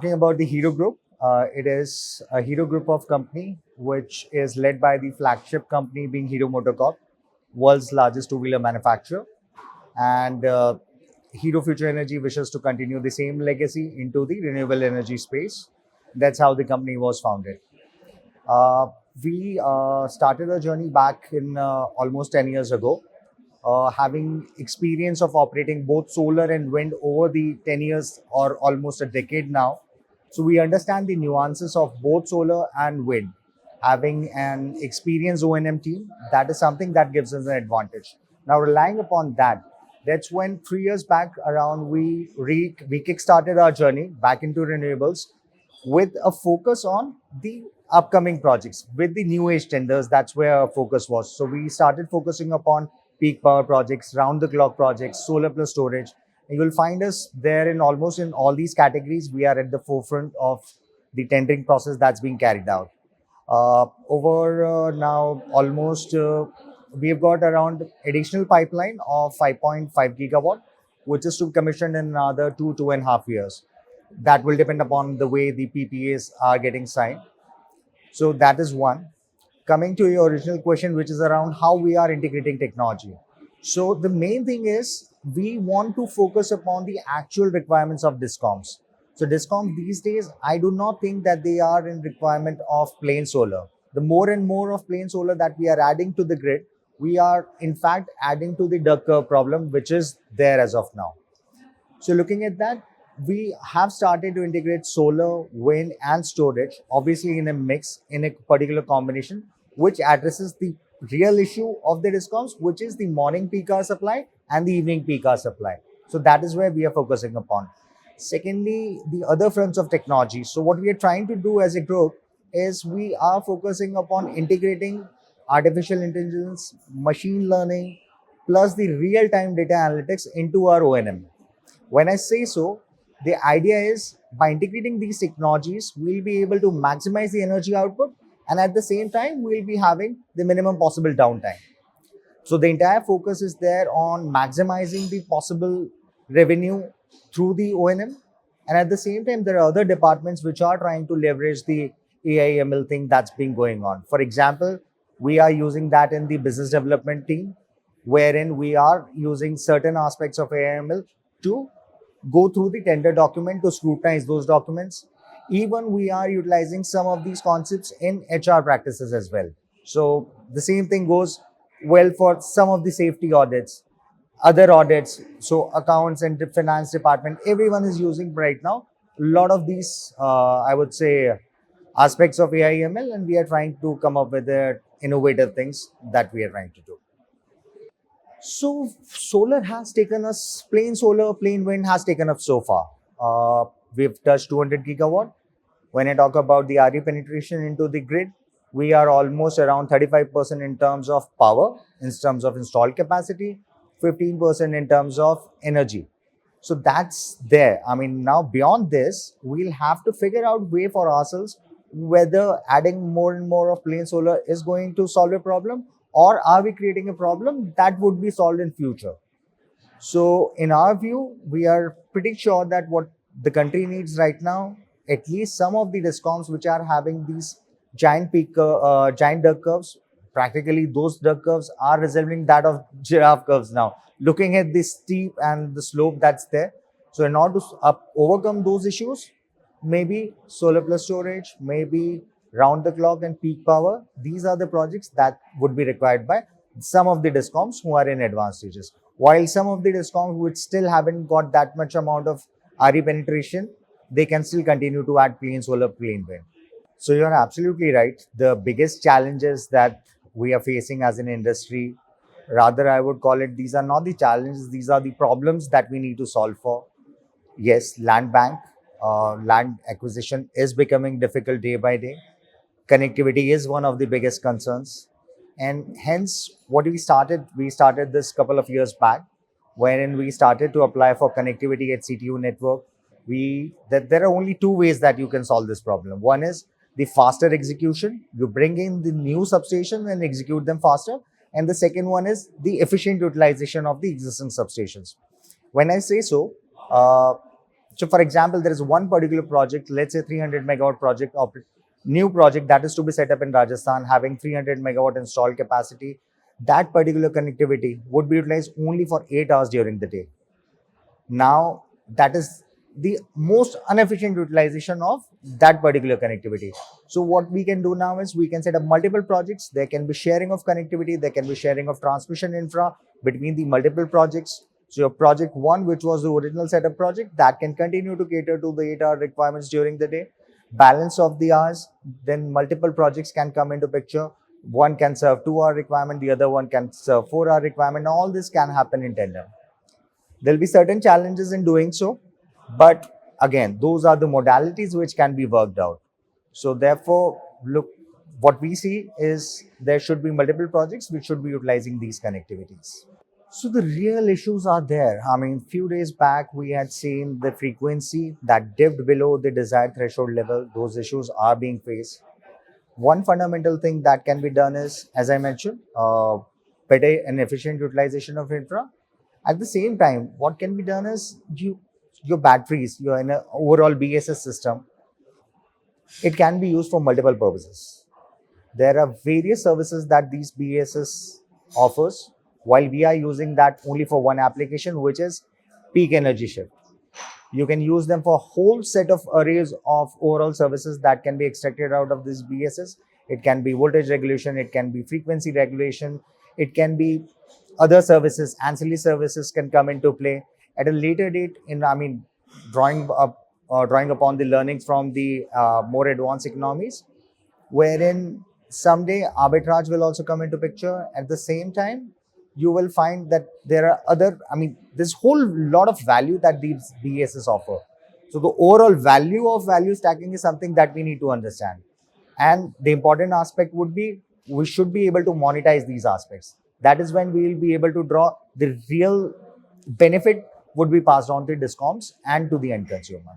talking about the Hero Group. It is a Hero Group of company which is led by the flagship company being Hero Motorcorp, world's largest two-wheeler manufacturer. And Hero Future Energy wishes to continue the same legacy into the renewable energy space. That's how the company was founded. Uh, we started our journey back in almost 10 years ago, having experience of operating both solar and wind over the 10 years or almost a decade now. So we understand the nuances of both solar and wind. Having an experienced O&M team, that is something that gives us an advantage. Now, relying upon that, that's when 3 years back around we kickstarted our journey back into renewables with a focus on the upcoming projects with the new age tenders. That's where our focus was. So we started focusing upon peak power projects, round the clock projects, solar plus storage. And you'll find us there in almost in all these categories. We are at the forefront of the tendering process that's being carried out. Over now, almost we've got around additional pipeline of 5.5 gigawatt, which is to be commissioned in another 2.5 years. That will depend upon the way the PPAs are getting signed. So that is one. Coming to your original question, which is around how we are integrating technology. So the main thing is we want to focus upon the actual requirements of discoms. So discoms these days, I do not think that they are in requirement of plain solar. The more and more of plain solar that we are adding to the grid, we are in fact adding to the duck curve problem, which is there as of now. So looking at that, we have started to integrate solar, wind, and storage, obviously in a mix, in a particular combination, which addresses the real issue of the discoms, which is the morning peak hour supply and the evening peak hour supply. So that is where we are focusing upon. Secondly, the other fronts of technology. So what we are trying to do as a group is we are focusing upon integrating artificial intelligence, machine learning, plus the real-time data analytics into our O&M. When I say so, the idea is by integrating these technologies, we'll be able to maximize the energy output and at the same time, we'll be having the minimum possible downtime. So the entire focus is there on maximizing the possible revenue through the O&M. And at the same time, there are other departments which are trying to leverage the AI/ML thing that's been going on. For example, we are using that in the business development team, wherein we are using certain aspects of AI/ML to go through the tender document to scrutinize those documents. Even we are utilizing some of these concepts in HR practices as well. So the same thing goes well for some of the safety audits, other audits. So accounts and the finance department, everyone is using right now a lot of these, I would say, aspects of AI/ML, and we are trying to come up with the innovative things that we are trying to do. So solar has taken us, plain solar, plain wind has taken us so far. We've touched 200 gigawatt. When I talk about the RE penetration into the grid, we are almost around 35% in terms of power, in terms of installed capacity, 15% in terms of energy. So that's there. I mean, now beyond this, we'll have to figure out way for ourselves whether adding more and more of plain solar is going to solve a problem, or are we creating a problem that would be solved in future. So in our view, we are pretty sure that what the country needs right now, at least some of the discoms which are having these giant duck curves, practically those duck curves are resembling that of giraffe curves now. Looking at the steep and the slope that's there. So in order to overcome those issues, maybe solar plus storage, maybe round the clock and peak power. These are the projects that would be required by some of the discoms who are in advanced stages. While some of the discoms which still haven't got that much amount of RE penetration, they can still continue to add plain solar, plain wind. So you're absolutely right. The biggest challenges that we are facing as an industry, rather I would call it, these are not the challenges, these are the problems that we need to solve for. Yes, land bank, land acquisition is becoming difficult day by day. Connectivity is one of the biggest concerns, and hence what we started this couple of years back, wherein we started to apply for connectivity at CTU network. We that there are only two ways that you can solve this problem. One is the faster execution. You bring in the new substation and execute them faster, and the second one is the efficient utilization of the existing substations. When I say so, So, for example, there is one particular project, let's say 300 megawatt project, new project that is to be set up in Rajasthan, having 300 megawatt installed capacity. That particular connectivity would be utilized only for 8 hours during the day. Now, that is the most inefficient utilization of that particular connectivity. So what we can do now is we can set up multiple projects. There can be sharing of connectivity, there can be sharing of transmission infra between the multiple projects. So your project one, which was the original setup project, that can continue to cater to the 8 hour requirements during the day. Balance of the hours, then multiple projects can come into picture. One can serve 2 hour requirement, the other one can serve 4 hour requirement. All this can happen in tandem. There'll be certain challenges in doing so, but again, those are the modalities which can be worked out. So therefore, look, what we see is there should be multiple projects which should be utilizing these connectivities. So the real issues are there. I mean, few days back we had seen the frequency that dipped below the desired threshold level. Those issues are being faced. One fundamental thing that can be done is, as I mentioned, better and efficient utilization of infra. At the same time, what can be done is your batteries, your in a overall BSS system, it can be used for multiple purposes. There are various services that these BSS offers, while we are using that only for one application, which is peak energy shift. You can use them for a whole set of arrays of overall services that can be extracted out of this BSS. It can be voltage regulation, it can be frequency regulation, it can be other services, ancillary services can come into play at a later date. Drawing upon the learnings from the more advanced economies, wherein someday arbitrage will also come into picture. At the same time, you will find that there are other, there's whole lot of value that these BSs offer. So the overall value of value stacking is something that we need to understand. And the important aspect would be we should be able to monetize these aspects. That is when we will be able to draw the real benefit would be passed on to discoms and to the end consumer.